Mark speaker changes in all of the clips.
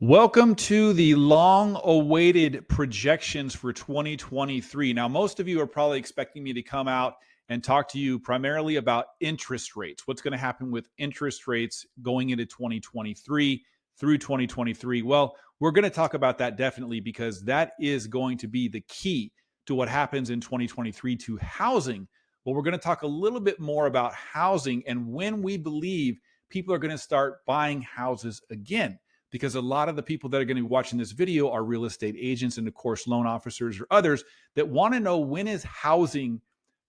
Speaker 1: Welcome to the long-awaited projections for 2023. Now, most of you are probably expecting me to come out and talk to you primarily about interest rates. What's going to happen with interest rates going into 2023 through 2023? Well, we're going to talk about that definitely because that is going to be the key to what happens in 2023 to housing. Well, we're going to talk a little bit more about housing and when we believe people are going to start buying houses again, because a lot of the people that are going to be watching this video are real estate agents and, of course, loan officers or others that want to know when is housing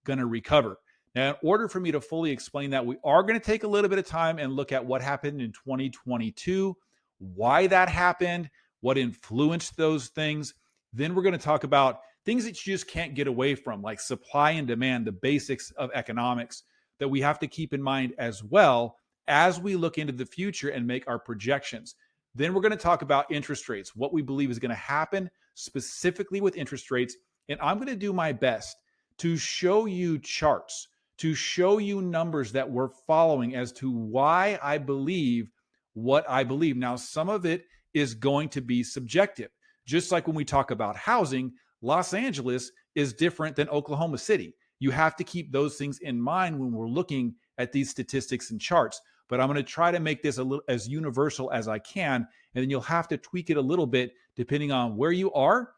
Speaker 1: going to recover. Now, in order for me to fully explain that, we are going to take a little bit of time and look at what happened in 2022, why that happened, what influenced those things. Then we're going to talk about things that you just can't get away from, like supply and demand, the basics of economics that we have to keep in mind as well as we look into the future and make our projections. Then we're going to talk about interest rates, what we believe is going to happen specifically with interest rates. And I'm going to do my best to show you charts, to show you numbers that we're following as to why I believe what I believe. Now, some of it is going to be subjective. Just like when we talk about housing, Los Angeles is different than Oklahoma City. You have to keep those things in mind when we're looking at these statistics and charts. But I'm going to try to make this a little as universal as I can. And then you'll have to tweak it a little bit depending on where you are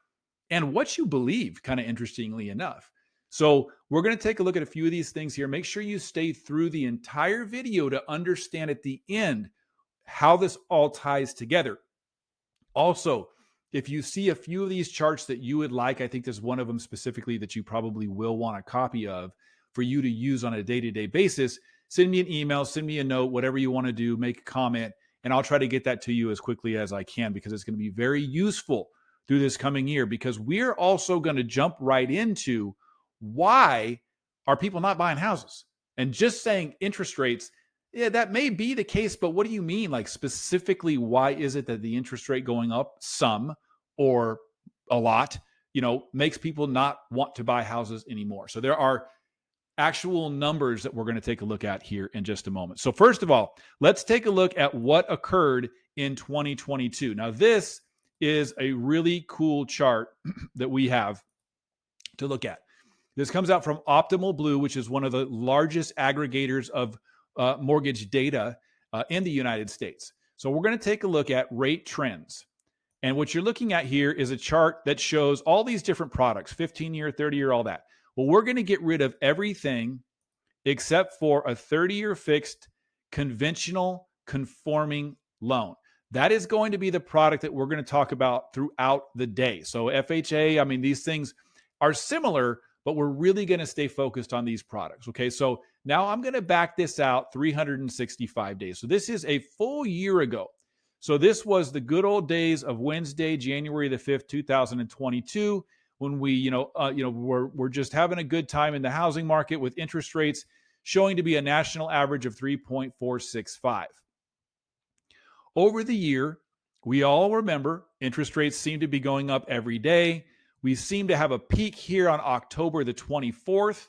Speaker 1: and what you believe, kind of interestingly enough. So we're going to take a look at a few of these things here. Make sure you stay through the entire video to understand at the end how this all ties together. Also, if you see a few of these charts that you would like, I think there's one of them specifically that you probably will want a copy of for you to use on a day-to-day basis. Send me an email, send me a note, whatever you want to do, make a comment, and I'll try to get that to you as quickly as I can because it's going to be very useful through this coming year, because we're also going to jump right into why are people not buying houses? And just saying interest rates, yeah, that may be the case, but what do you mean? Like specifically, why is it that the interest rate going up some or a lot, makes people not want to buy houses anymore? So there are actual numbers that we're going to take a look at here in just a moment. So first of all, let's take a look at what occurred in 2022. Now, this is a really cool chart that we have to look at. This comes out from Optimal Blue, which is one of the largest aggregators of mortgage data in the United States. So we're going to take a look at rate trends. And what you're looking at here is a chart that shows all these different products, 15-year, 30-year, all that. Well, we're going to get rid of everything except for a 30-year fixed conventional conforming loan. That is going to be the product that we're going to talk about throughout the day. So FHA, these things are similar, but we're really going to stay focused on these products. Okay, so now I'm going to back this out 365 days. So this is a full year ago. So this was the good old days of Wednesday, January the 5th, 2022. When we're just having a good time in the housing market with interest rates showing to be a national average of 3.465. Over the year, we all remember interest rates seem to be going up every day. We seem to have a peak here on October the 24th,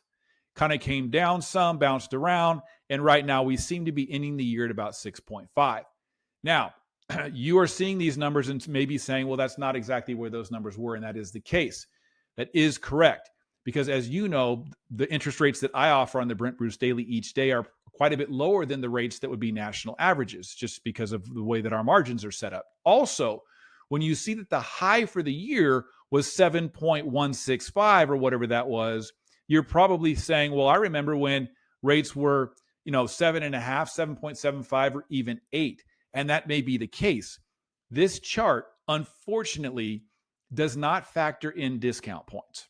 Speaker 1: kind of came down some, bounced around, and right now we seem to be ending the year at about 6.5. Now, you are seeing these numbers and maybe saying, well, that's not exactly where those numbers were, and that is the case. That is correct, because as you know, the interest rates that I offer on the Brent Bruce Daily each day are quite a bit lower than the rates that would be national averages, just because of the way that our margins are set up. Also, when you see that the high for the year was 7.165 or whatever that was, you're probably saying, well, I remember when rates were, 7.5, 7.75, or even 8. And that may be the case. This chart, unfortunately, does not factor in discount points.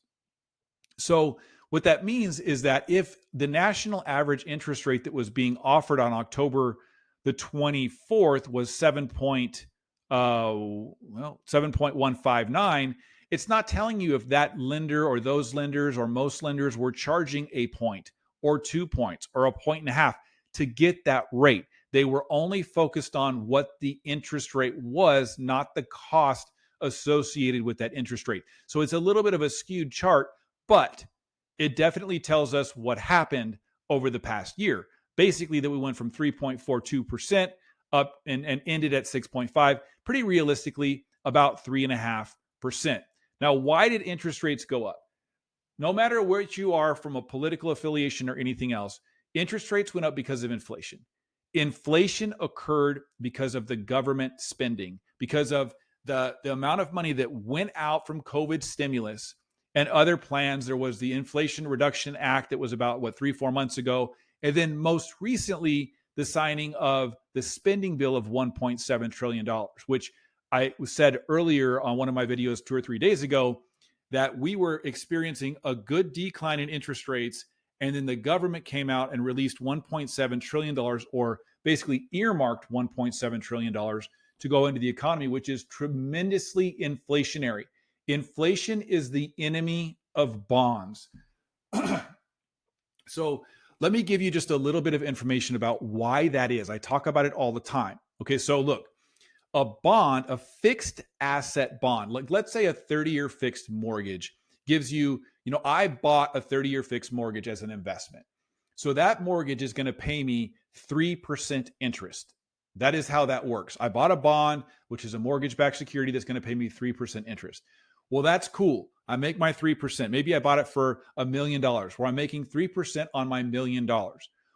Speaker 1: So what that means is that if the national average interest rate that was being offered on October the 24th was 7.159, it's not telling you if that lender or those lenders or most lenders were charging a point or 2 points or a point and a half to get that rate. They were only focused on what the interest rate was, not the cost associated with that interest rate. So it's a little bit of a skewed chart, but it definitely tells us what happened over the past year. Basically, that we went from 3.42% up and ended at 6.5. pretty realistically about 3.5%. Now, why did interest rates go up? No matter where you are from a political affiliation or anything else, interest rates went up because of inflation. Inflation occurred because of the government spending, because of the amount of money that went out from COVID stimulus and other plans. There was the Inflation Reduction Act that was about, 3-4 months ago. And then most recently, the signing of the spending bill of $1.7 trillion, which I said earlier on one of my videos 2 or 3 days ago, that we were experiencing a good decline in interest rates. And then the government came out and released $1.7 trillion, or basically earmarked $1.7 trillion to go into the economy, which is tremendously inflationary. Inflation is the enemy of bonds. So let me give you just a little bit of information about why that is. I talk about it all the time. Okay, so look, a bond, a fixed asset bond, like let's say a 30-year fixed mortgage gives you, I bought a 30-year fixed mortgage as an investment. So that mortgage is going to pay me 3% interest. That is how that works. I bought a bond, which is a mortgage-backed security that's going to pay me 3% interest. Well, that's cool. I make my 3%. Maybe I bought it for $1 million, where I'm making 3% on my $1 million.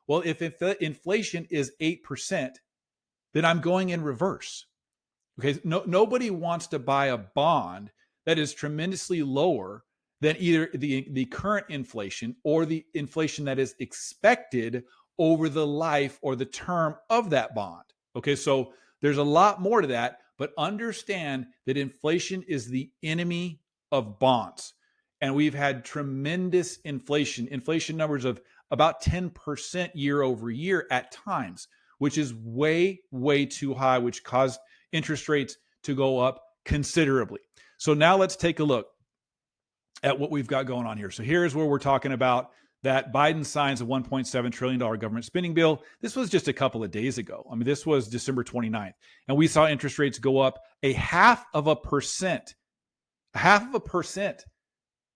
Speaker 1: Well, if inflation is 8%, then I'm going in reverse. Okay, nobody wants to buy a bond that is tremendously lower than either the current inflation or the inflation that is expected over the life or the term of that bond. Okay, so there's a lot more to that, but understand that inflation is the enemy of bonds. And we've had tremendous inflation numbers of about 10% year over year at times, which is way, way too high, which caused interest rates to go up considerably. So now let's take a look at what we've got going on here. So here's where we're talking about that Biden signs a $1.7 trillion government spending bill. This was just a couple of days ago. I mean, this was December 29th. And we saw interest rates go up 0.5%, 0.5%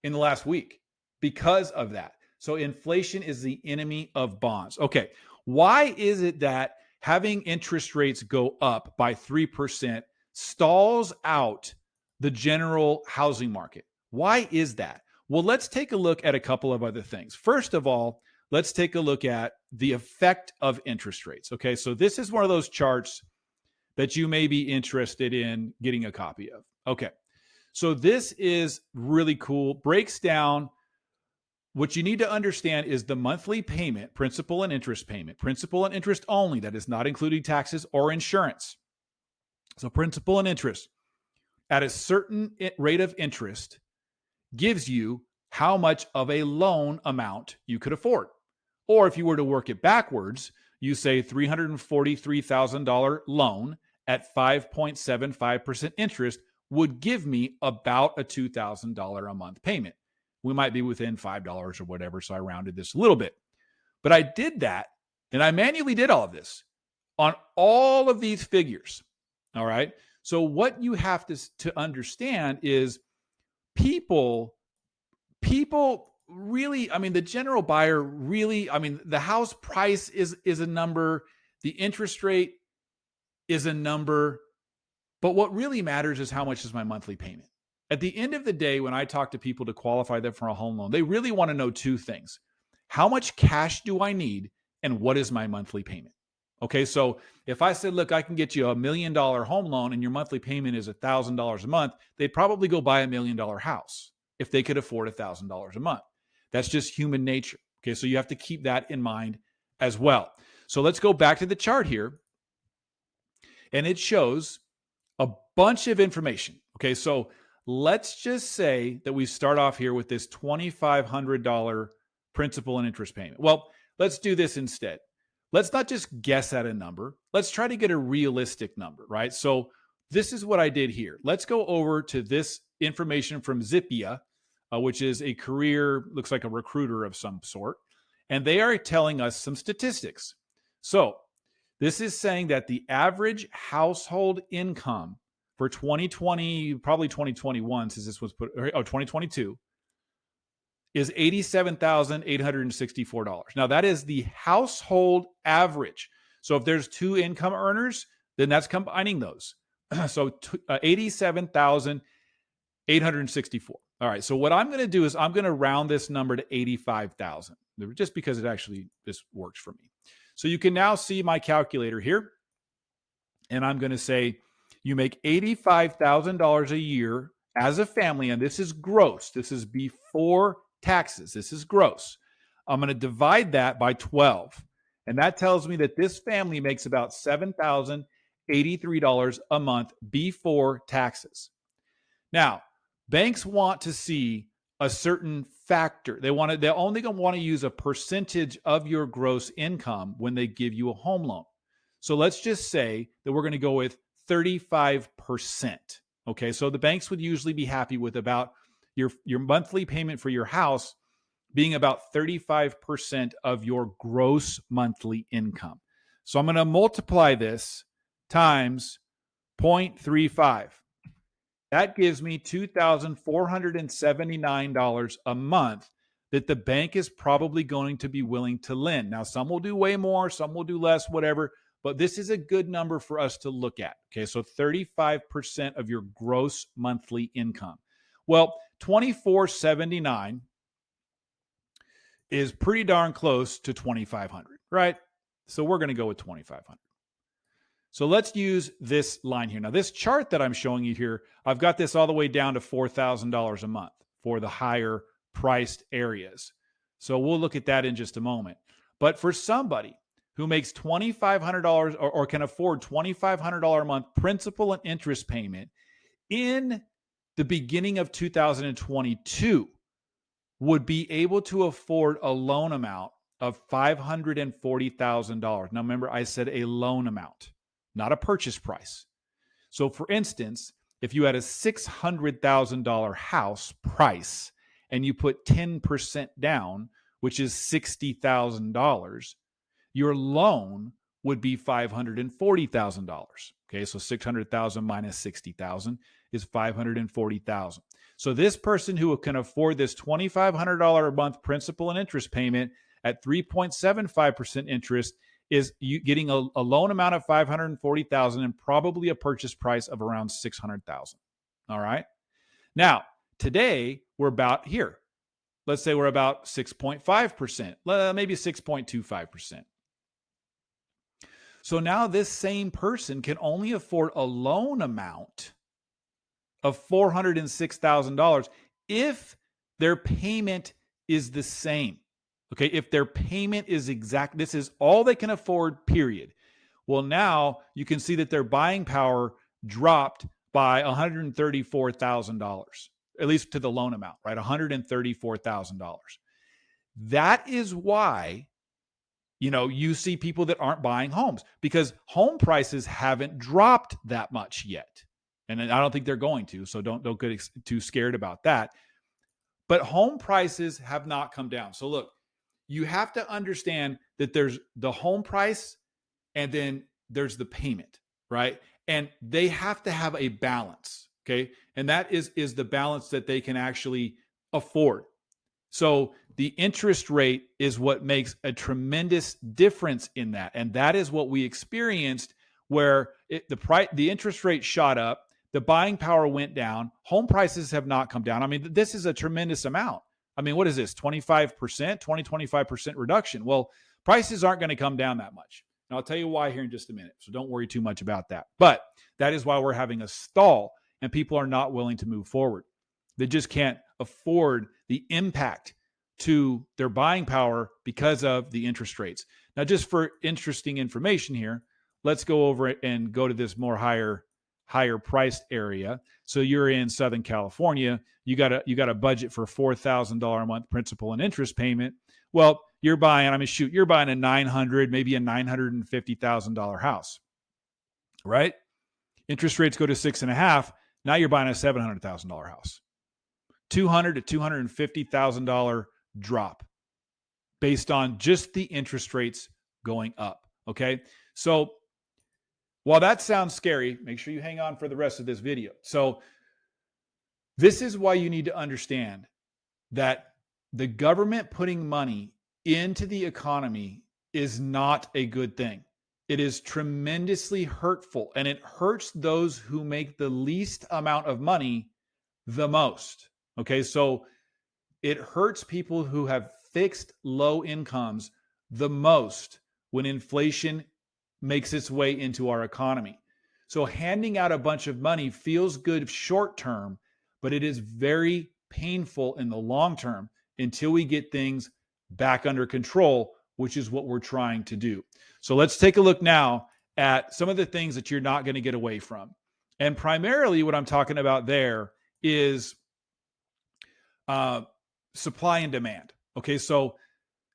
Speaker 1: in the last week because of that. So inflation is the enemy of bonds. Okay, why is it that having interest rates go up by 3% stalls out the general housing market? Why is that? Well, let's take a look at a couple of other things. First of all, let's take a look at the effect of interest rates. Okay, so this is one of those charts that you may be interested in getting a copy of. Okay, so this is really cool. Breaks down what you need to understand is the monthly payment, principal and interest payment, principal and interest only. That is not including taxes or insurance. So principal and interest at a certain rate of interest gives you how much of a loan amount you could afford. Or if you were to work it backwards, you say $343,000 loan at 5.75% interest would give me about a $2,000 a month payment. We might be within $5 or whatever, so I rounded this a little bit. But I did that, and I manually did all of this on all of these figures, all right? So what you have to understand is people really, I mean, the general buyer really, I mean, the house price is a number, the interest rate is a number, but what really matters is how much is my monthly payment. At the end of the day, when I talk to people to qualify them for a home loan, they really want to know two things. How much cash do I need, and what is my monthly payment? Okay, so if I said, look, I can get you $1 million home loan and your monthly payment is $1,000 a month, they'd probably go buy $1 million house if they could afford $1,000 a month. That's just human nature. Okay, so you have to keep that in mind as well. So let's go back to the chart here. And it shows a bunch of information. Okay, so let's just say that we start off here with this $2,500 principal and interest payment. Well, let's do this instead. Let's not just guess at a number. Let's try to get a realistic number, right? So this is what I did here. Let's go over to this information from Zippia, which is a career, looks like a recruiter of some sort. And they are telling us some statistics. So this is saying that the average household income for 2020, probably 2021, since this was 2022, is $87,864. Now, that is the household average. So if there's two income earners, then that's combining those. So 87,864. All right. So what I'm going to do is I'm going to round this number to 85,000 just because it actually this works for me. So you can now see my calculator here. And I'm going to say you make $85,000 a year as a family. And this is gross. This is before taxes. This is gross. I'm going to divide that by 12. And that tells me that this family makes about $7,083 a month before taxes. Now, banks want to see a certain factor. They're only going to want to use a percentage of your gross income when they give you a home loan. So let's just say that we're going to go with 35%. Okay, so the banks would usually be happy with about your monthly payment for your house being about 35% of your gross monthly income. So I'm going to multiply this times 0.35. That gives me $2,479 a month that the bank is probably going to be willing to lend. Now, some will do way more, some will do less, whatever, but this is a good number for us to look at. Okay, so 35% of your gross monthly income. Well, $2,479 is pretty darn close to $2,500, right? So we're going to go with $2,500. So let's use this line here. Now, this chart that I'm showing you here, I've got this all the way down to $4,000 a month for the higher priced areas. So we'll look at that in just a moment. But for somebody who makes $2,500 or can afford $2,500 a month principal and interest payment in the beginning of 2022, would be able to afford a loan amount of $540,000. Now, remember, I said a loan amount, not a purchase price. So, for instance, if you had a $600,000 house price and you put 10% down, which is $60,000, your loan would be $540,000. Okay, so 600,000 minus 60,000 is 540,000. So this person who can afford this $2,500 a month principal and interest payment at 3.75% interest is getting a loan amount of 540,000 and probably a purchase price of around 600,000. All right. Now, today we're about here. Let's say we're about 6.5%, maybe 6.25%. So now this same person can only afford a loan amount of $406,000 if their payment is the same. Okay, if their payment is exact, this is all they can afford, period. Well, now you can see that their buying power dropped by $134,000, at least to the loan amount, right? $134,000. That is why you see people that aren't buying homes because home prices haven't dropped that much yet. And I don't think they're going to, so don't get too scared about that. But home prices have not come down. So look, you have to understand that there's the home price and then there's the payment, right? And they have to have a balance, okay? And that is the balance that they can actually afford. So the interest rate is what makes a tremendous difference in that. And that is what we experienced where the interest rate shot up, the buying power went down, home prices have not come down. I mean, this is a tremendous amount. I mean, what is this, 25% reduction? Well, prices aren't going to come down that much. And I'll tell you why here in just a minute. So don't worry too much about that. But that is why we're having a stall and people are not willing to move forward. They just can't afford the impact to their buying power because of the interest rates. Now, just for interesting information here, let's go over it and go to this more higher priced area. So you're in Southern California, you got a budget for $4,000 a month principal and interest payment. Well, you're buying a $900,000, maybe a $950,000 house, right? Interest rates go to 6.5. Now you're buying a $700,000 house. $200,000 to $250,000 drop based on just the interest rates going up. Okay. So while that sounds scary, make sure you hang on for the rest of this video. So this is why you need to understand that the government putting money into the economy is not a good thing. It is tremendously hurtful, and it hurts those who make the least amount of money the most. Okay, so it hurts people who have fixed low incomes the most when inflation makes its way into our economy. So handing out a bunch of money feels good short term, but it is very painful in the long term until we get things back under control, which is what we're trying to do. So let's take a look now at some of the things that you're not going to get away from. And primarily, what I'm talking about there is uh, supply and demand. Okay, so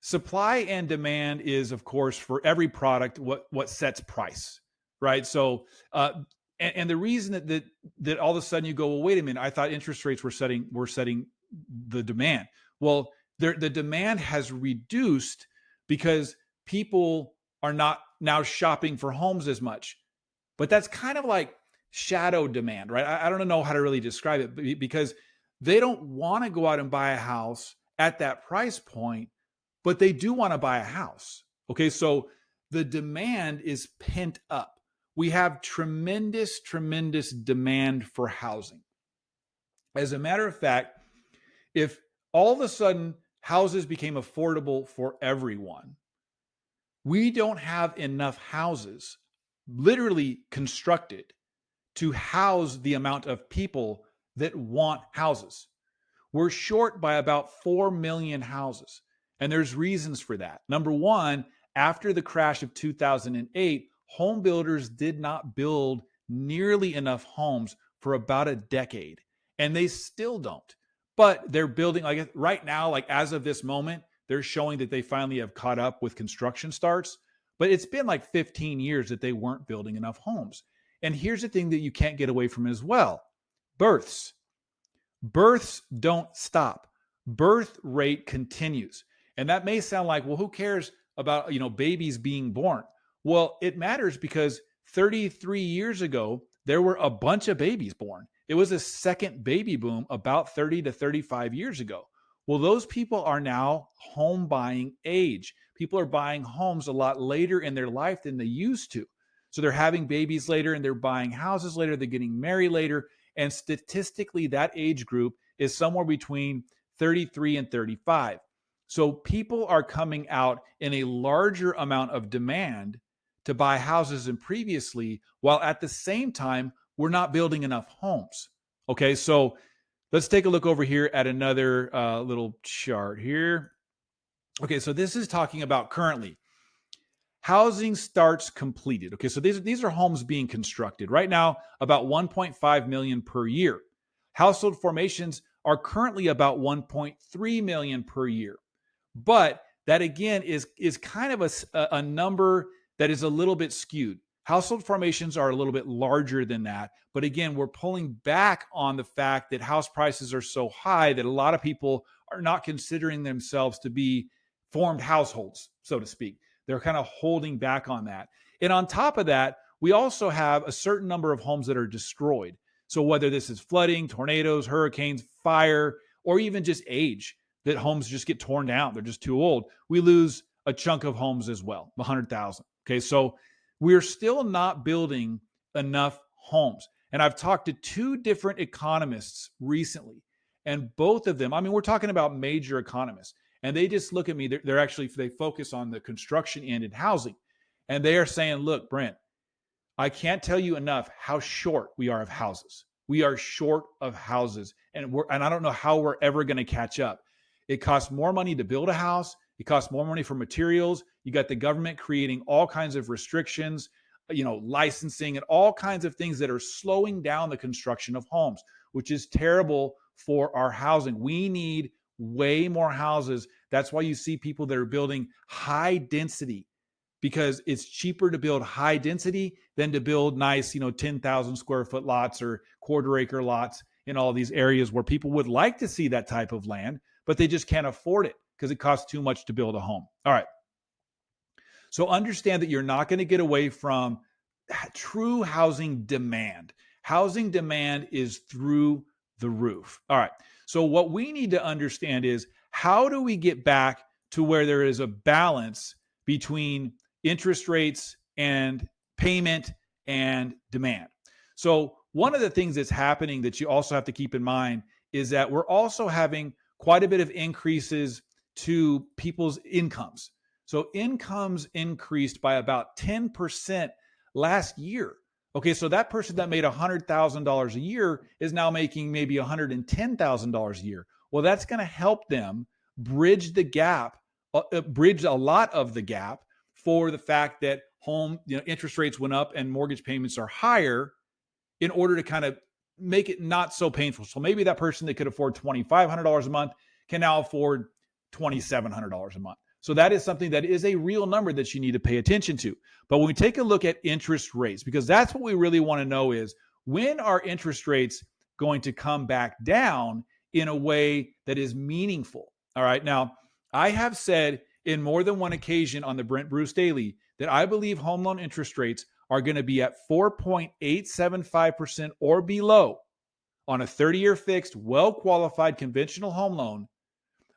Speaker 1: supply and demand is, of course, for every product what sets price, right? So, and the reason that all of a sudden you go, well, wait a minute, I thought interest rates were setting the demand. Well, the demand has reduced because people are not now shopping for homes as much. But that's kind of like shadow demand, right? I don't know how to really describe it because they don't want to go out and buy a house at that price point, but they do want to buy a house. Okay, so the demand is pent up. We have tremendous, tremendous demand for housing. As a matter of fact, if all of a sudden houses became affordable for everyone, we don't have enough houses literally constructed to house the amount of people that want houses. We're short by about 4 million houses. And there's reasons for that. Number one, after the crash of 2008, home builders did not build nearly enough homes for about a decade. And they still don't. But they're building, like right now, like as of this moment, they're showing that they finally have caught up with construction starts. But it's been like 15 years that they weren't building enough homes. And here's the thing that you can't get away from as well: births. Births don't stop. Birth rate continues. And that may sound like, well, who cares about, babies being born? Well, it matters because 33 years ago, there were a bunch of babies born. It was a second baby boom about 30 to 35 years ago. Well, those people are now home buying age. People are buying homes a lot later in their life than they used to. So they're having babies later and they're buying houses later. They're getting married later. And statistically, that age group is somewhere between 33 and 35. So people are coming out in a larger amount of demand to buy houses than previously, while at the same time, we're not building enough homes. Okay, so let's take a look over here at another little chart here. Okay, so this is talking about currently housing starts completed. Okay, so these are homes being constructed right now, about 1.5 million per year. Household formations are currently about 1.3 million per year. But that again is kind of a number that is a little bit skewed. Household formations are a little bit larger than that. But again, we're pulling back on the fact that house prices are so high that a lot of people are not considering themselves to be formed households, so to speak. They're kind of holding back on that. And on top of that, we also have a certain number of homes that are destroyed. So whether this is flooding, tornadoes, hurricanes, fire, or even just age, that homes just get torn down. They're just too old. We lose a chunk of homes as well, 100,000. Okay, so we're still not building enough homes. And I've talked to two different economists recently, and both of them, I mean, we're talking about major economists, and they just look at me. They focus on the construction end and housing, and they are saying, look, Brent, I can't tell you enough how short we are of houses. We are short of houses, and I don't know how we're ever going to catch up. It costs more money to build a house. It costs more money for materials. You got the government creating all kinds of restrictions, licensing and all kinds of things that are slowing down the construction of homes, which is terrible for our housing. We need way more houses. That's why you see people that are building high density, because it's cheaper to build high density than to build nice, 10,000 square foot lots or quarter acre lots in all these areas where people would like to see that type of land, but they just can't afford it because it costs too much to build a home. All right. So understand that you're not going to get away from true housing demand. Housing demand is through the roof. All right. So what we need to understand is, how do we get back to where there is a balance between interest rates and payment and demand. So one of the things that's happening that you also have to keep in mind is that we're also having quite a bit of increases to people's incomes. So incomes increased by about 10% last year. Okay, so that person that made $100,000 a year is now making maybe $110,000 a year. Well, that's going to help them bridge the gap, bridge a lot of the gap for the fact that interest rates went up and mortgage payments are higher, in order to kind of make it not so painful. So maybe that person that could afford $2,500 a month can now afford $2,700 a month. So that is something that is a real number that you need to pay attention to. But when we take a look at interest rates, because that's what we really want to know is, when are interest rates going to come back down in a way that is meaningful? All right. Now, I have said in more than one occasion on the Brent Bruce Daily that I believe home loan interest rates are going to be at 4.875% or below on a 30-year fixed, well-qualified conventional home loan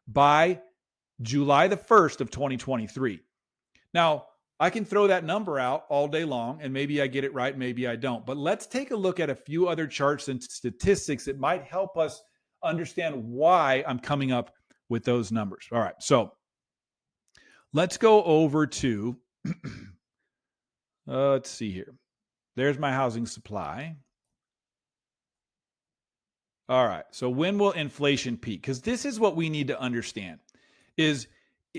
Speaker 1: by July the 1st of 2023. Now, I can throw that number out all day long, and maybe I get it right, maybe I don't. But let's take a look at a few other charts and statistics that might help us understand why I'm coming up with those numbers. All right, so let's go over to, let's see here. There's my housing supply. All right, so when will inflation peak? Because this is what we need to understand, is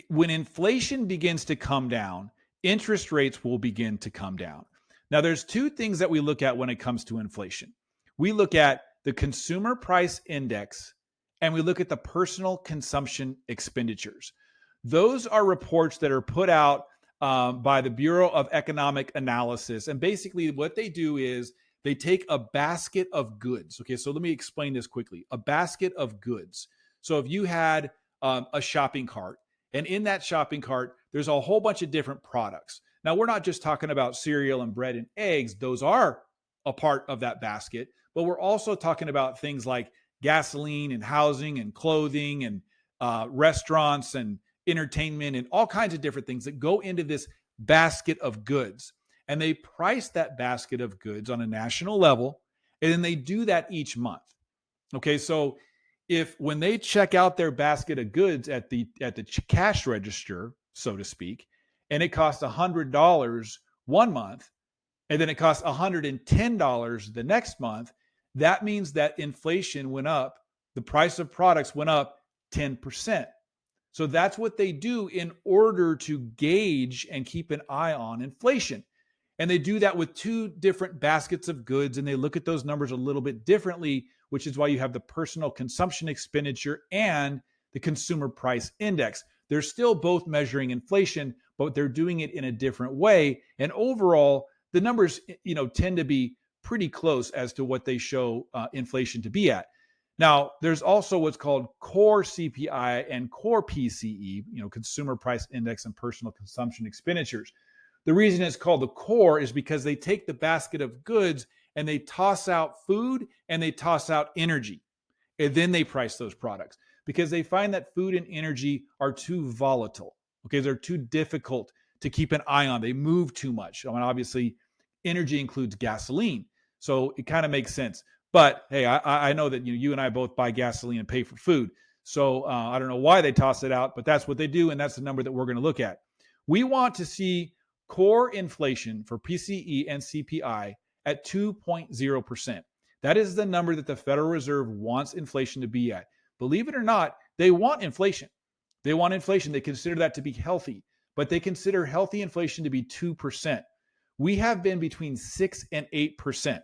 Speaker 1: when inflation begins to come down, interest rates will begin to come down. Now, there's two things that we look at when it comes to inflation. We look at the consumer price index, and we look at the personal consumption expenditures. Those are reports that are put out by the Bureau of Economic Analysis. And basically what they do is they take a basket of goods. Okay, so let me explain this quickly. A basket of goods. So if you had a shopping cart, and in that shopping cart, there's a whole bunch of different products. Now, we're not just talking about cereal and bread and eggs. Those are a part of that basket, but we're also talking about things like gasoline and housing and clothing and restaurants and entertainment and all kinds of different things that go into this basket of goods. And they price that basket of goods on a national level, and then they do that each month. Okay, so if when they check out their basket of goods at the cash register, so to speak, and it costs $100 one month, and then it costs $110 the next month, that means that inflation went up, the price of products went up 10%. So that's what they do in order to gauge and keep an eye on inflation. And they do that with two different baskets of goods, and they look at those numbers a little bit differently, which is why you have the personal consumption expenditure and the consumer price index. They're still both measuring inflation, but they're doing it in a different way. And overall, the numbers, tend to be pretty close as to what they show inflation to be at. Now, there's also what's called core CPI and core PCE, consumer price index and personal consumption expenditures. The reason it's called the core is because they take the basket of goods and they toss out food and they toss out energy. And then they price those products because they find that food and energy are too volatile. Okay, they're too difficult to keep an eye on. They move too much. I mean, obviously, energy includes gasoline. So it kind of makes sense. But hey, I know that you and I both buy gasoline and pay for food. So I don't know why they toss it out, but that's what they do. And that's the number that we're going to look at. We want to see core inflation for PCE and CPI at 2.0%. That is the number that the Federal Reserve wants inflation to be at. Believe it or not, they want inflation. They want inflation. They consider that to be healthy, but they consider healthy inflation to be 2%. We have been between 6 and 8%.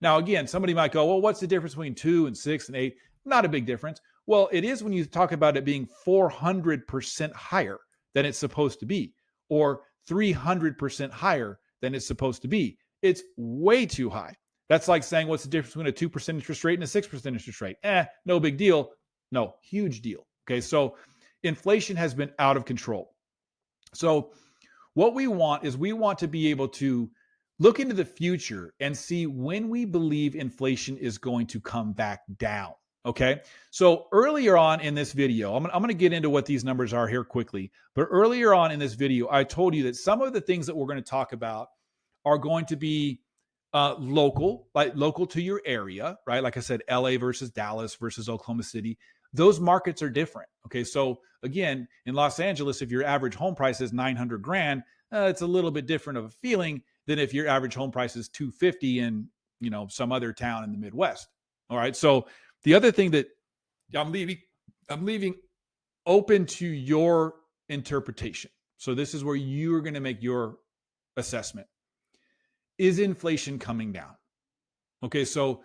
Speaker 1: Now, again, somebody might go, well, what's the difference between 2 and 6 and 8? Not a big difference. Well, it is when you talk about it being 400% higher than it's supposed to be, or 300% higher than it's supposed to be. It's way too high. That's like saying, what's the difference between a 2% interest rate and a 6% interest rate? No big deal. No, huge deal. Okay, so inflation has been out of control. So what we want is we want to be able to look into the future and see when we believe inflation is going to come back down. Okay, so earlier on in this video, I'm going to get into what these numbers are here quickly. But earlier on in this video, I told you that some of the things that we're going to talk about are going to be local, like local to your area, right? Like I said, LA versus Dallas versus Oklahoma City. Those markets are different. Okay. So again, in Los Angeles, if your average home price is 900 grand, it's a little bit different of a feeling than if your average home price is 250 in, some other town in the Midwest. All right. So the other thing that I'm leaving open to your interpretation. So this is where you are going to make your assessment. Is inflation coming down? Okay, so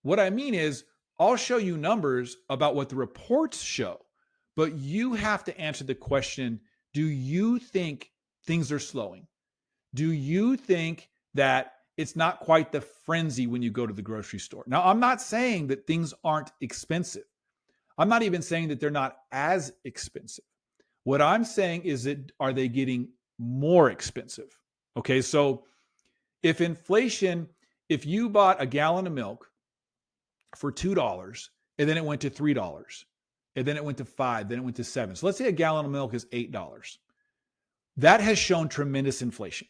Speaker 1: what I mean is, I'll show you numbers about what the reports show, but you have to answer the question, do you think things are slowing? Do you think that it's not quite the frenzy when you go to the grocery store? Now, I'm not saying that things aren't expensive. I'm not even saying that they're not as expensive. What I'm saying is that, are they getting more expensive? Okay, so if you bought a gallon of milk for $2 and then it went to $3 and then it went to $5, then it went to $7. So let's say a gallon of milk is $8. That has shown tremendous inflation.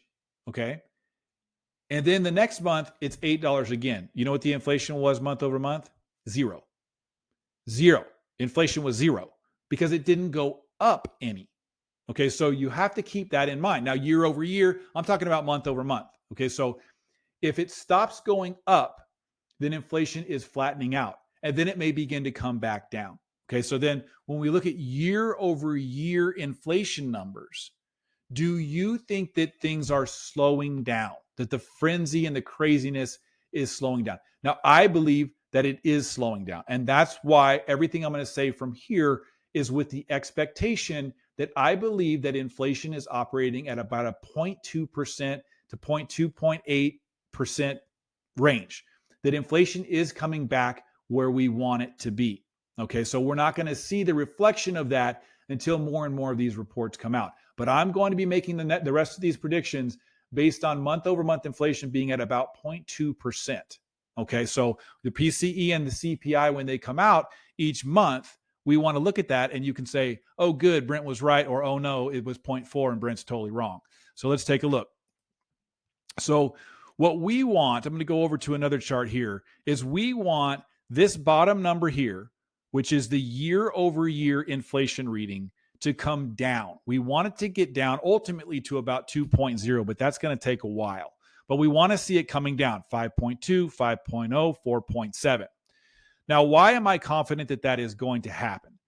Speaker 1: Okay. And then the next month it's $8 again. You know what the inflation was month over month? Zero. Inflation was zero because it didn't go up any. Okay. So you have to keep that in mind. Now, year over year, I'm talking about month over month. Okay. So if it stops going up, then inflation is flattening out, and then it may begin to come back down. Okay, so then when we look at year over year inflation numbers, do you think that things are slowing down, that the frenzy and the craziness is slowing down? Now, I believe that it is slowing down, and that's why everything I'm going to say from here is with the expectation that I believe that inflation is operating at about a 0.2% to 0.8% range, that inflation is coming back where we want it to be. Okay, so we're not going to see the reflection of that until more and more of these reports come out. But I'm going to be making the rest of these predictions based on month over month inflation being at about 0.2%. Okay, so the PCE and the CPI, when they come out each month, we want to look at that and you can say, oh, good, Brent was right, or oh, no, it was 0.4 and Brent's totally wrong. So let's take a look. So what we want, I'm going to go over to another chart here, is we want this bottom number here, which is the year over year inflation reading, to come down. We want it to get down ultimately to about 2.0, but that's going to take a while. But we want to see it coming down, 5.2, 5.0, 4.7. Now, why am I confident that that is going to happen?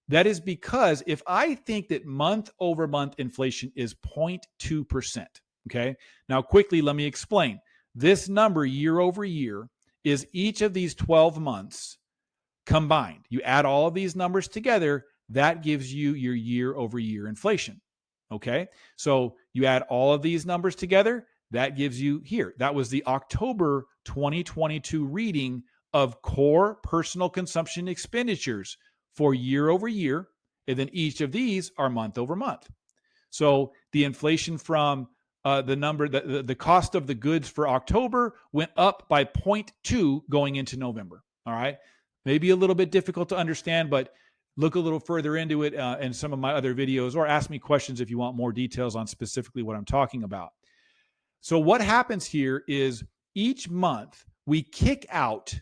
Speaker 1: That is because if I think that month over month inflation is 0.2%, okay? Now, quickly, let me explain. This number year over year is each of these 12 months combined. You add all of these numbers together, that gives you your year over year inflation, okay? So you add all of these numbers together, that gives you here. That was the October 2022 reading of core personal consumption expenditures for year over year, and then each of these are month over month. So the inflation from the cost of the goods for October went up by 0.2 going into November. All right. Maybe a little bit difficult to understand, but look a little further into it in some of my other videos, or ask me questions if you want more details on specifically what I'm talking about. So what happens here is each month we kick out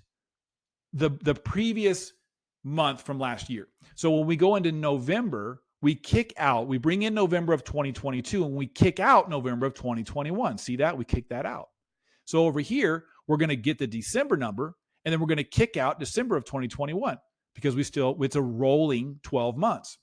Speaker 1: the previous month from last year. So when we go into November, we bring in November of 2022 and we kick out November of 2021. See that? We kick that out. So over here, we're going to get the December number, and then we're going to kick out December of 2021 because it's a rolling 12 months.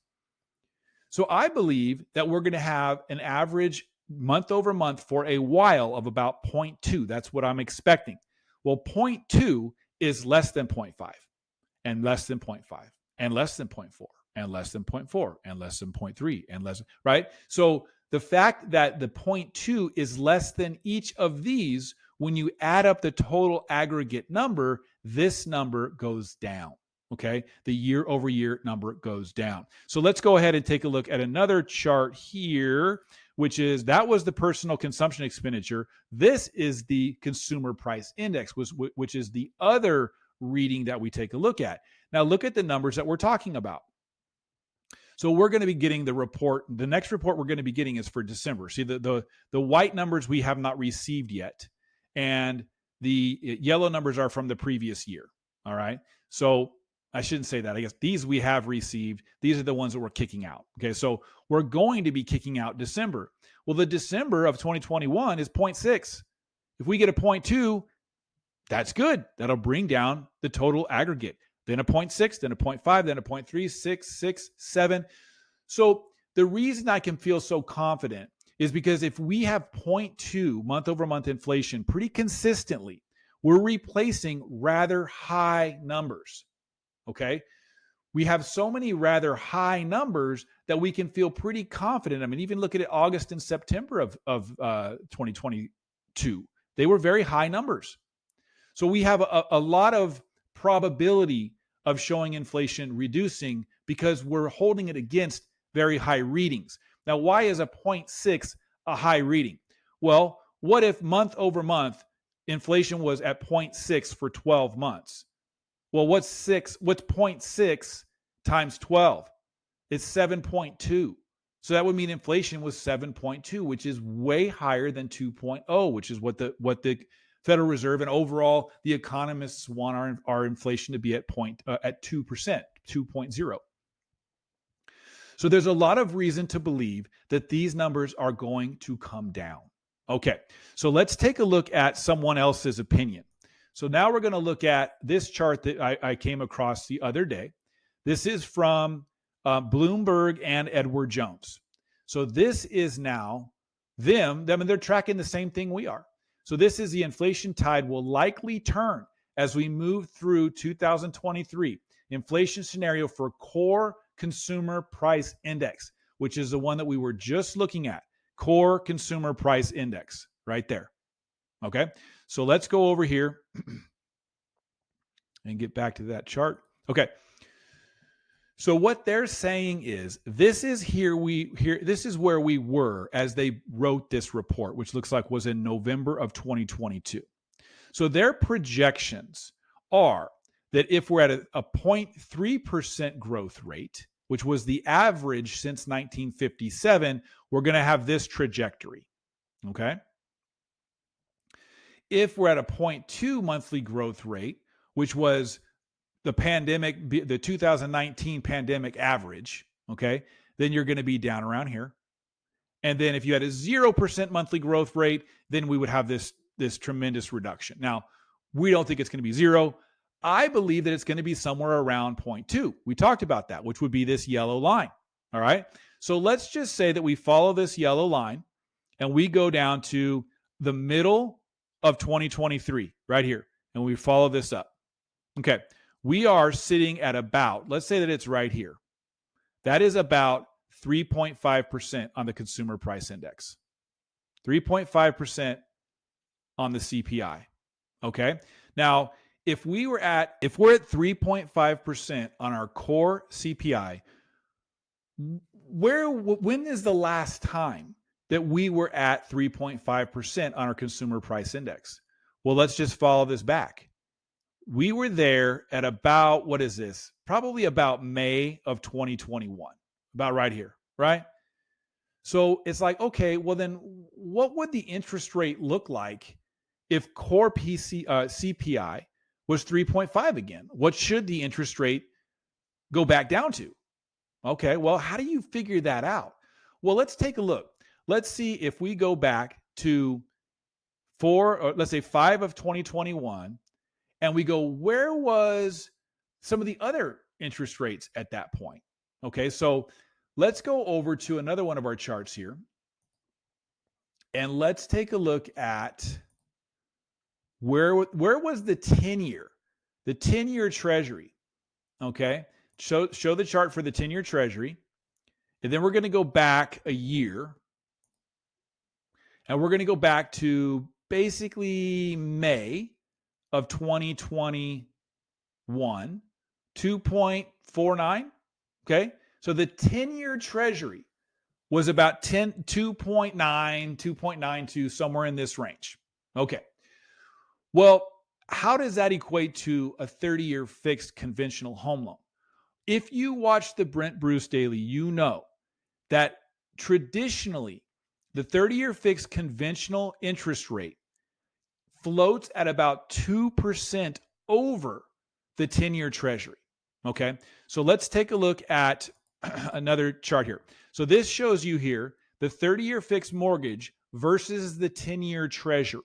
Speaker 1: So I believe that we're going to have an average month over month for a while of about 0.2. That's what I'm expecting. Well, 0.2 is less than 0.5 and less than 0.5 and less than 0.4 and less than 0.4 and less than 0.3 and less, right? So the fact that the 0.2 is less than each of these, when you add up the total aggregate number, this number goes down. Okay, the year over year number goes down. So let's go ahead and take a look at another chart here, that was the personal consumption expenditure. This is the consumer price index, which is the other reading that we take a look at. Now look at the numbers that we're talking about. So we're going to be getting the report. The next report we're going to be getting is for December. See, the white numbers we have not received yet, and the yellow numbers are from the previous year. All right. So I shouldn't say that. I guess these we have received. These are the ones that we're kicking out. Okay. So we're going to be kicking out December. Well, the December of 2021 is 0.6. If we get a 0.2, that's good. That'll bring down the total aggregate. Then a 0.6, then a 0.5, then a 0.3, 6, 7. So the reason I can feel so confident is because if we have 0.2 month over month inflation pretty consistently, we're replacing rather high numbers. Okay. We have so many rather high numbers that we can feel pretty confident. I mean, even look at it August and September of 2022. They were very high numbers. So we have a lot of probability of showing inflation reducing because we're holding it against very high readings. Now, why is a 0.6 a high reading? Well, what if month over month inflation was at 0.6 for 12 months? Well, what's 0.6 times 12? It's 7.2. So that would mean inflation was 7.2, which is way higher than 2.0, which is what the Federal Reserve and overall the economists want our inflation to be at 2%, 2.0. So there's a lot of reason to believe that these numbers are going to come down. Okay, so let's take a look at someone else's opinion. So now we're going to look at this chart that I came across the other day. This is from Bloomberg and Edward Jones. So this is now them. I mean, they're tracking the same thing we are. So this is the inflation tide will likely turn as we move through 2023. Inflation scenario for core consumer price index, which is the one that we were just looking at. Core consumer price index right there. Okay. So let's go over here and get back to that chart. Okay. So what they're saying is this is where we were as they wrote this report, which looks like was in November of 2022. So their projections are that if we're at a 0.3% growth rate, which was the average since 1957, we're going to have this trajectory. Okay. If we're at a 0.2 monthly growth rate, which was the 2019 pandemic average, okay, then you're going to be down around here. And then if you had a 0% monthly growth rate, then we would have this tremendous reduction. Now, we don't think it's going to be zero. I believe that it's going to be somewhere around 0.2. We talked about that, which would be this yellow line. All right. So let's just say that we follow this yellow line and we go down to the middle of 2023 right here. And we follow this up. Okay. We are sitting at about, let's say that it's right here. That is about 3.5% on the consumer price index. 3.5% on the CPI. Okay. Now, if we're at 3.5% on our core CPI, when is the last time that we were at 3.5% on our consumer price index? Well, let's just follow this back. We were there at about, what is this? Probably about May of 2021, about right here, right? So it's like, okay, well then what would the interest rate look like if core CPI was 3.5 again? What should the interest rate go back down to? Okay, well, how do you figure that out? Well, let's take a look. Let's see if we go back to 5 of 2021, and we go, where was some of the other interest rates at that point? Okay, so let's go over to another one of our charts here. And let's take a look at where was the 10-year? The 10-year treasury. Okay, show the chart for the 10-year treasury. And then we're going to go back a year. And we're going to go back to basically May of 2021, 2.49. Okay. So the 10-year treasury was about 2.9, 2.92, somewhere in this range. Okay. Well, how does that equate to a 30-year fixed conventional home loan? If you watch the Brent Bruce Daily, you know that traditionally the 30-year fixed conventional interest rate floats at about 2% over the 10-year treasury. Okay, so let's take a look at another chart here. So this shows you here the 30-year fixed mortgage versus the 10-year treasury.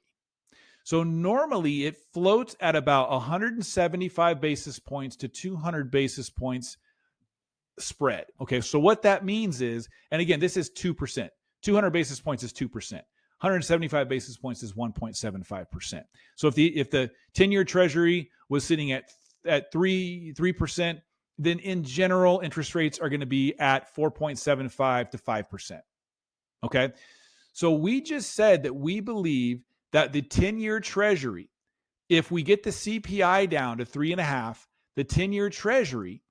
Speaker 1: So normally it floats at about 175 basis points to 200 basis points spread. Okay, so what that means is, and again, this is 2%. 200 basis points is 2%. 175 basis points is 1.75%. So if the 10-year treasury was sitting at 3%, then in general interest rates are going to be at 4.75 to 5%. Okay? So we just said that we believe that the 10-year treasury, if we get the CPI down to 3.5, the 10-year treasury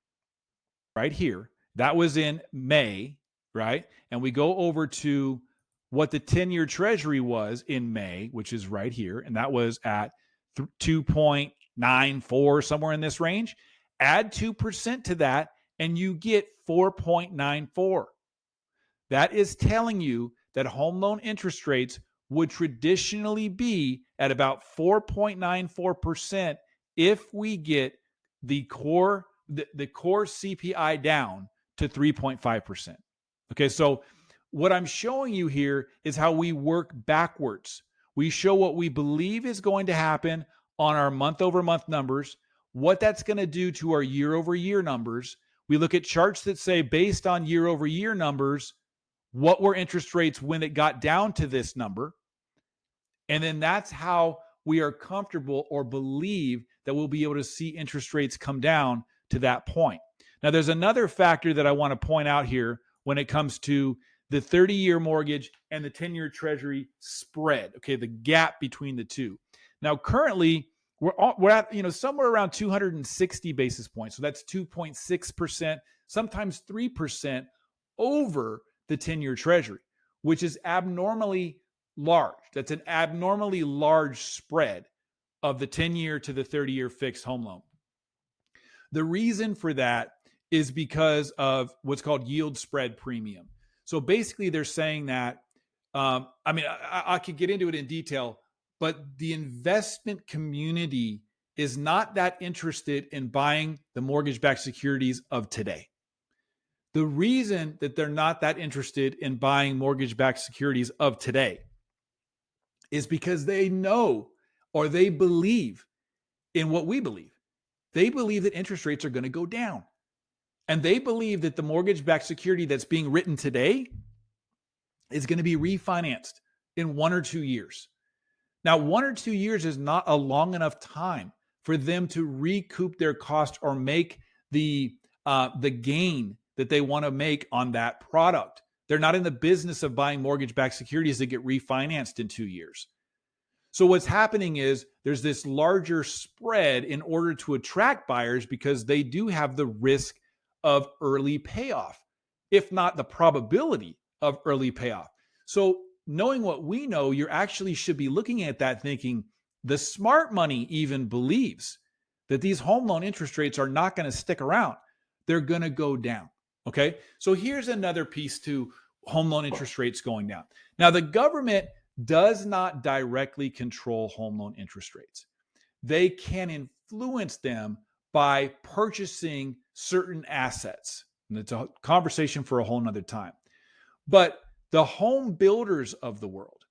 Speaker 1: right here, that was in May, right? And we go over to what the 10-year treasury was in May, which is right here, and that was at 2.94, somewhere in this range. Add 2% to that, and you get 4.94. That is telling you that home loan interest rates would traditionally be at about 4.94% if we get the core CPI down to 3.5%. Okay, so what I'm showing you here is how we work backwards. We show what we believe is going to happen on our month-over-month numbers, what that's going to do to our year-over-year numbers. We look at charts that say, based on year-over-year numbers, what were interest rates when it got down to this number? And then that's how we are comfortable or believe that we'll be able to see interest rates come down to that point. Now, there's another factor that I want to point out here when it comes to the 30-year mortgage and the 10-year treasury spread, okay, the gap between the two. Now, currently, we're at somewhere around 260 basis points. So that's 2.6%, sometimes 3% over the 10-year treasury, which is abnormally large. That's an abnormally large spread of the 10-year to the 30-year fixed home loan. The reason for that is because of what's called yield spread premium. So basically they're saying that, I could get into it in detail, but the investment community is not that interested in buying the mortgage-backed securities of today. The reason that they're not that interested in buying mortgage-backed securities of today is because they know, or they believe in what we believe. They believe that interest rates are going to go down. And they believe that the mortgage-backed security that's being written today is going to be refinanced in 1 or 2 years. Now, 1 or 2 years is not a long enough time for them to recoup their cost or make the gain that they want to make on that product. They're not in the business of buying mortgage-backed securities that get refinanced in 2 years. So what's happening is there's this larger spread in order to attract buyers because they do have the risk of early payoff, if not the probability of early payoff. So knowing what we know, you actually should be looking at that thinking the smart money even believes that these home loan interest rates are not going to stick around. They're going to go down. Okay. So here's another piece to home loan interest rates going down. Now, the government does not directly control home loan interest rates. They can influence them by purchasing certain assets. And it's a conversation for a whole nother time. But the home builders of the world,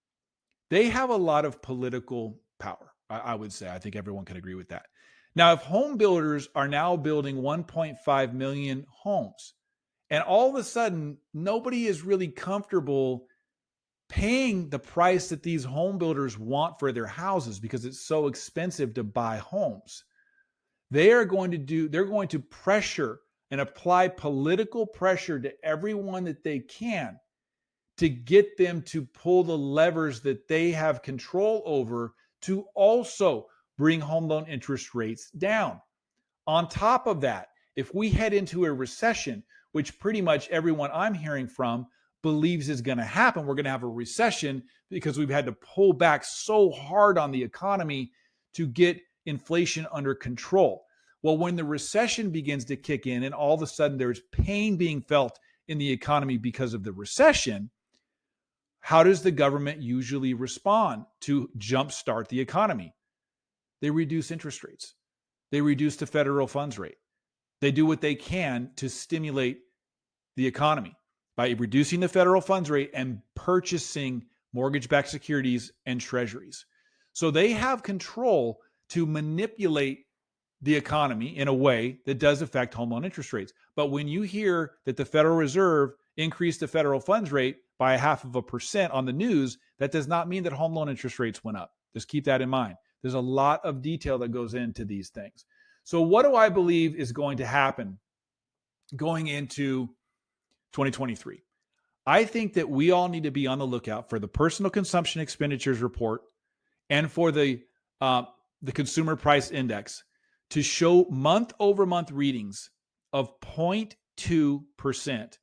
Speaker 1: they have a lot of political power, I would say. I think everyone can agree with that. Now, if home builders are now building 1.5 million homes, and all of a sudden, nobody is really comfortable paying the price that these home builders want for their houses because it's so expensive to buy homes, they're going to pressure and apply political pressure to everyone that they can to get them to pull the levers that they have control over to also bring home loan interest rates down. On top of that, if we head into a recession, which pretty much everyone I'm hearing from believes is going to happen, we're going to have a recession because we've had to pull back so hard on the economy to get inflation under control. Well, when the recession begins to kick in and all of a sudden there's pain being felt in the economy because of the recession, how does the government usually respond to jumpstart the economy? They reduce interest rates. They reduce the federal funds rate. They do what they can to stimulate the economy by reducing the federal funds rate and purchasing mortgage-backed securities and treasuries. So they have control to manipulate the economy in a way that does affect home loan interest rates. But when you hear that the Federal Reserve increased the federal funds rate by 0.5% on the news, that does not mean that home loan interest rates went up. Just keep that in mind. There's a lot of detail that goes into these things. So what do I believe is going to happen going into 2023? I think that we all need to be on the lookout for the personal consumption expenditures report and for the consumer price index to show month over month readings of 0.2%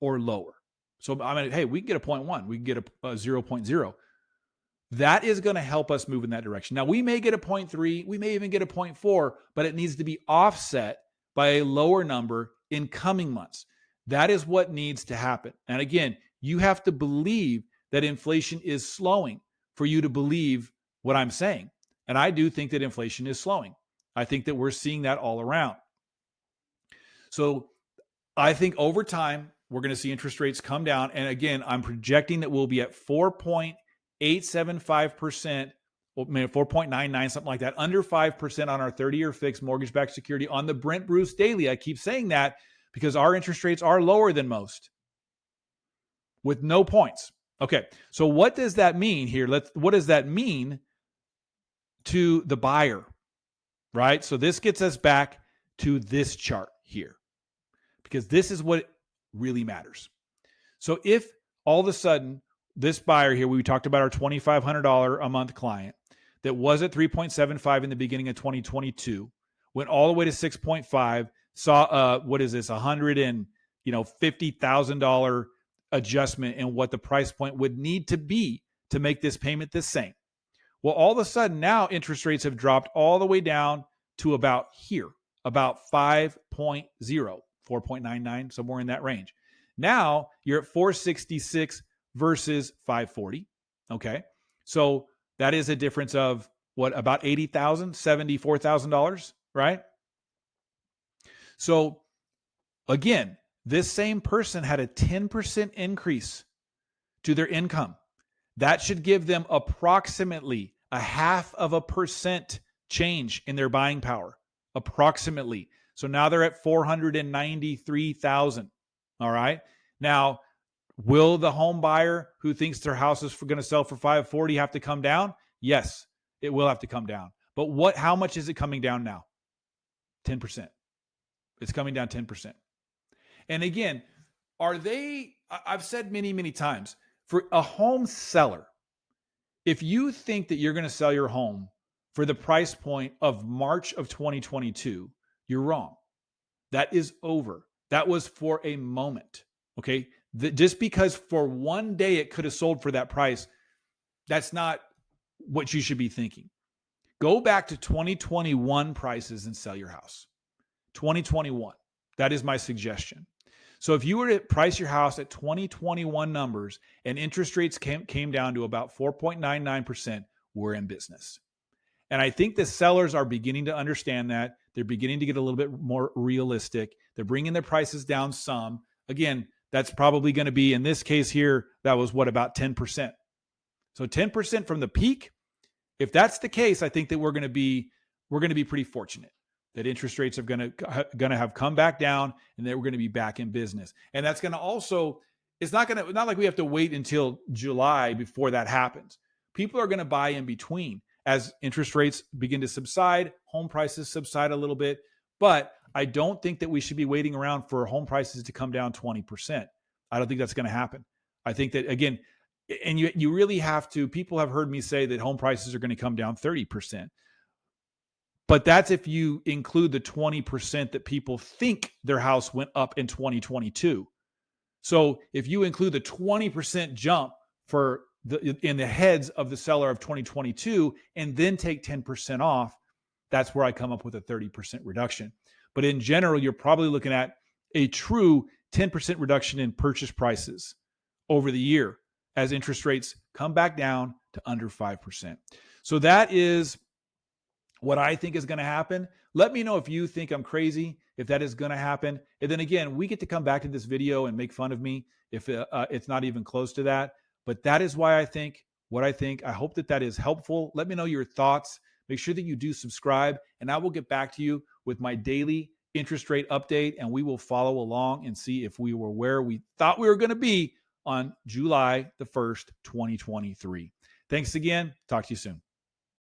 Speaker 1: or lower. So I mean, hey, we can get a 0.1, we can get a 0.0. That is going to help us move in that direction. Now, we may get a 0.3, we may even get a 0.4, but it needs to be offset by a lower number in coming months. That is what needs to happen. And again, you have to believe that inflation is slowing for you to believe what I'm saying. And I do think that inflation is slowing. I think that we're seeing that all around. So I think over time, we're going to see interest rates come down. And again, I'm projecting that we'll be at 4.875%, or maybe 4.99, something like that, under 5% on our 30-year fixed mortgage-backed security on the Brent Bruce Daily. I keep saying that because our interest rates are lower than most with no points. Okay, so what does that mean here? What does that mean to the buyer, right? So this gets us back to this chart here because this is what really matters. So if all of a sudden this buyer here, we talked about our $2,500 a month client that was at 3.75 in the beginning of 2022, went all the way to 6.5, saw what is this, $150,000 adjustment in what the price point would need to be to make this payment the same. Well, all of a sudden now interest rates have dropped all the way down to about here, about 5.0, 4.99, somewhere in that range. Now you're at 466 versus 540. Okay. So that is a difference of what, about $80,000, $74,000, right? So again, this same person had a 10% increase to their income. That should give them approximately 0.5% change in their buying power, approximately. So now they're at 493,000. All right. Now, will the home buyer who thinks their house is going to sell for 540 have to come down? Yes, it will have to come down. But how much is it coming down now? 10%. It's coming down 10%. And again, I've said many, many times, for a home seller, if you think that you're going to sell your home for the price point of March of 2022, you're wrong. That is over. That was for a moment. Okay. Just because for one day it could have sold for that price, that's not what you should be thinking. Go back to 2021 prices and sell your house. 2021. That is my suggestion. So if you were to price your house at 2021 numbers and interest rates came down to about 4.99%, we're in business. And I think the sellers are beginning to understand that. They're beginning to get a little bit more realistic. They're bringing their prices down some. Again, that's probably going to be, in this case here, that was about 10%. So 10% from the peak. If that's the case, I think that we're going to be pretty fortunate that interest rates are going to have come back down and that we're going to be back in business. And that's going to also, it's not like we have to wait until July before that happens. People are going to buy in between as interest rates begin to subside, home prices subside a little bit. But I don't think that we should be waiting around for home prices to come down 20%. I don't think that's going to happen. I think that, again, and you really have to, people have heard me say that home prices are going to come down 30%. But that's if you include the 20% that people think their house went up in 2022. So if you include the 20% jump in the heads of the seller of 2022 and then take 10% off, that's where I come up with a 30% reduction. But in general, you're probably looking at a true 10% reduction in purchase prices over the year as interest rates come back down to under 5%. So that is what I think is going to happen. Let me know if you think I'm crazy, if that is going to happen. And then again, we get to come back to this video and make fun of me if it's not even close to that. But that is why I think what I think. I hope that that is helpful. Let me know your thoughts. Make sure that you do subscribe, and I will get back to you with my daily interest rate update, and we will follow along and see if we were where we thought we were going to be on July the 1st, 2023. Thanks again. Talk to you soon.